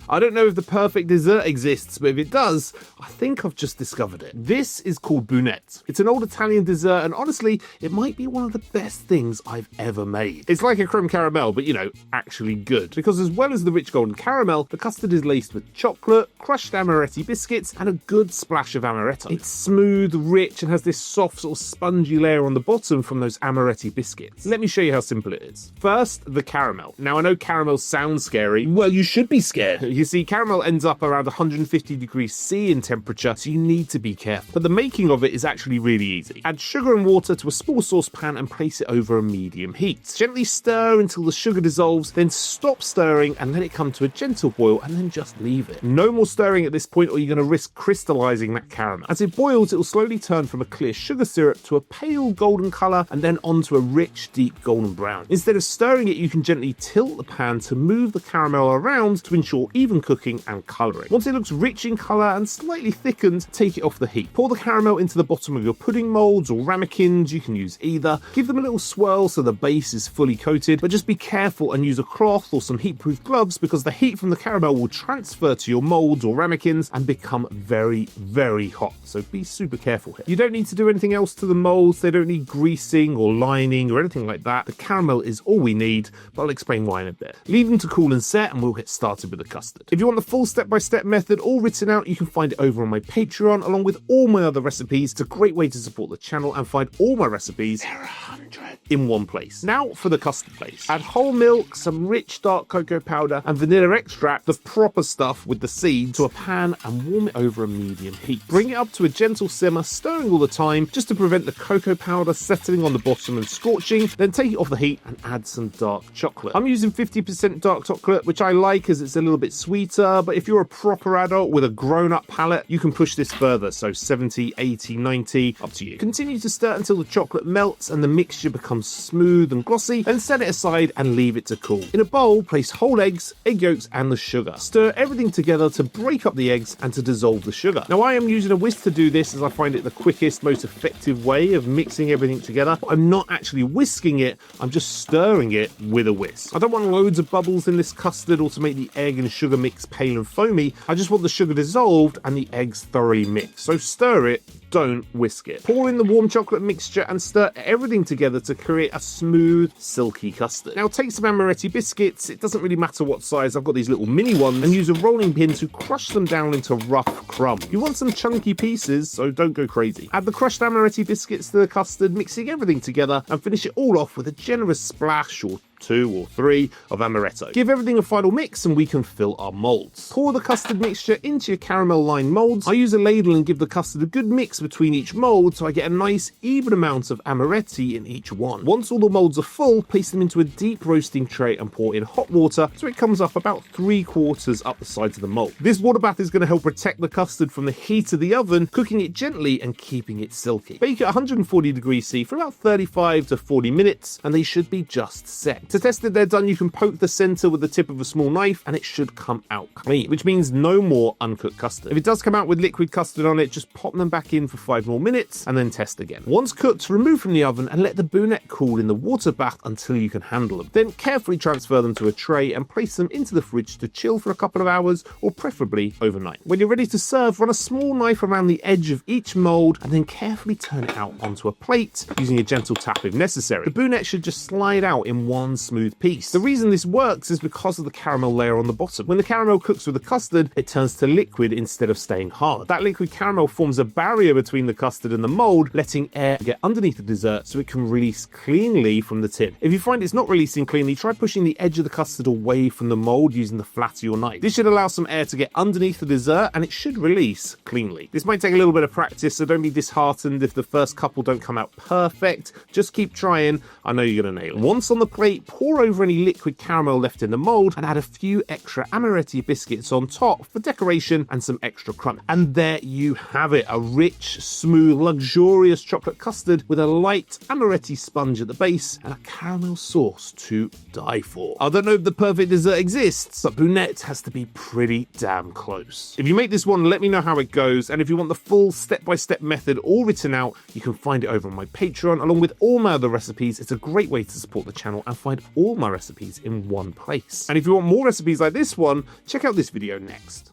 I don't know if the perfect dessert exists, but if it does, I think I've just discovered it. This is called Bunet. It's an old Italian dessert, and honestly, it might be one of the best things I've ever made. It's like a creme caramel, but actually good. Because as well as the rich golden caramel, the custard is laced with chocolate, crushed Amaretti biscuits, and a good splash of amaretto. It's smooth, rich, and has this soft sort of spongy layer on the bottom from those Amaretti biscuits. Let me show you how simple it is. First, the caramel. Now I know caramel sounds scary. Well, you should be scared. You see, caramel ends up around 150 degrees C in temperature, so you need to be careful. But the making of it is actually really easy. Add sugar and water to a small saucepan and place it over a medium heat. Gently stir until the sugar dissolves, then stop stirring and let it come to a gentle boil, and then just leave it. No more stirring at this point or you're going to risk crystallizing that caramel. As it boils, it will slowly turn from a clear sugar syrup to a pale golden color and then onto a rich, deep golden brown. Instead of stirring it, you can gently tilt the pan to move the caramel around to ensure even cooking and coloring. Once it looks rich in color and slightly thickened, take it off the heat. Pour the caramel into the bottom of your pudding molds or ramekins, you can use either. Give them a little swirl so the base is fully coated, but just be careful and use a cloth or some heat-proof gloves because the heat from the caramel will transfer to your molds or ramekins and become very, very hot. So be super careful here. You don't need to do anything else to the molds. They don't need greasing or lining or anything like that. The caramel is all we need, but I'll explain why in a bit. Leave them to cool and set and we'll get started with the custard. If you want the full step-by-step method all written out, you can find it over on my Patreon along with all my other recipes. It's a great way to support the channel and find all my recipes. There are 100 in one place. Now for the custard base. Add whole milk, some rich dark cocoa powder and vanilla extract, the proper stuff with the seeds, to a pan and warm it over a medium heat. Bring it up to a gentle simmer, stirring all the time just to prevent the cocoa powder settling on the bottom and scorching. Then take it off the heat and add some dark chocolate. I'm using 50% dark chocolate, which I like as it's a little bit sweeter, but if you're a proper adult with a grown-up palate, you can push this further, so 70, 80, 90, up to you. Continue to stir until the chocolate melts and the mixture becomes smooth and glossy, then set it aside and leave it to cool. In a bowl, place whole eggs, egg yolks and the sugar. Stir everything together to break up the eggs and to dissolve the sugar. Now I am using a whisk to do this as I find it the quickest, most effective way of mixing everything together. But I'm not actually whisking it, I'm just stirring it with a whisk. I don't want loads of bubbles in this custard or to make the egg and sugar mix pale and foamy. I just want the sugar dissolved and the eggs thoroughly mixed. So stir it, don't whisk it. Pour in the warm chocolate mixture and stir everything together to create a smooth, silky custard. Now take some Amaretti biscuits, it doesn't really matter what size, I've got these little mini ones, and use a rolling pin to crush them down into rough crumbs. You want some chunky pieces, so don't go crazy. Add the crushed Amaretti biscuits to the custard, mixing everything together, and finish it all off with a generous splash or 2 or 3 of amaretto. Give everything a final mix and we can fill our molds. Pour the custard mixture into your caramel lined molds. I use a ladle and give the custard a good mix between each mold so I get a nice even amount of amaretti in each one. Once all the molds are full, place them into a deep roasting tray and pour in hot water so it comes up about 3/4 up the sides of the mold. This water bath is going to help protect the custard from the heat of the oven, cooking it gently and keeping it silky. Bake at 140 degrees C for about 35 to 40 minutes and they should be just set. To test that they're done, you can poke the center with the tip of a small knife and it should come out clean, which means no more uncooked custard. If it does come out with liquid custard on it, just pop them back in for 5 more minutes and then test again. Once cooked, remove from the oven and let the Bunet cool in the water bath until you can handle them. Then carefully transfer them to a tray and place them into the fridge to chill for a couple of hours or preferably overnight. When you're ready to serve, run a small knife around the edge of each mold and then carefully turn it out onto a plate using a gentle tap if necessary. The Bunet should just slide out in one smooth piece. The reason this works is because of the caramel layer on the bottom. When the caramel cooks with the custard, it turns to liquid instead of staying hard. That liquid caramel forms a barrier between the custard and the mold, letting air get underneath the dessert so it can release cleanly from the tin. If you find it's not releasing cleanly, try pushing the edge of the custard away from the mold using the flat of your knife. This should allow some air to get underneath the dessert and it should release cleanly. This might take a little bit of practice, so don't be disheartened if the first couple don't come out perfect. Just keep trying. I know you're going to nail it. Once on the plate, pour over any liquid caramel left in the mold and add a few extra Amaretti biscuits on top for decoration and some extra crunch. And there you have it, a rich, smooth, luxurious chocolate custard with a light Amaretti sponge at the base and a caramel sauce to die for. I don't know if the perfect dessert exists, but Bunet has to be pretty damn close. If you make this one, let me know how it goes, and if you want the full step-by-step method all written out, you can find it over on my Patreon along with all my other recipes. It's a great way to support the channel and find hide all my recipes in one place. And if you want more recipes like this one, check out this video next.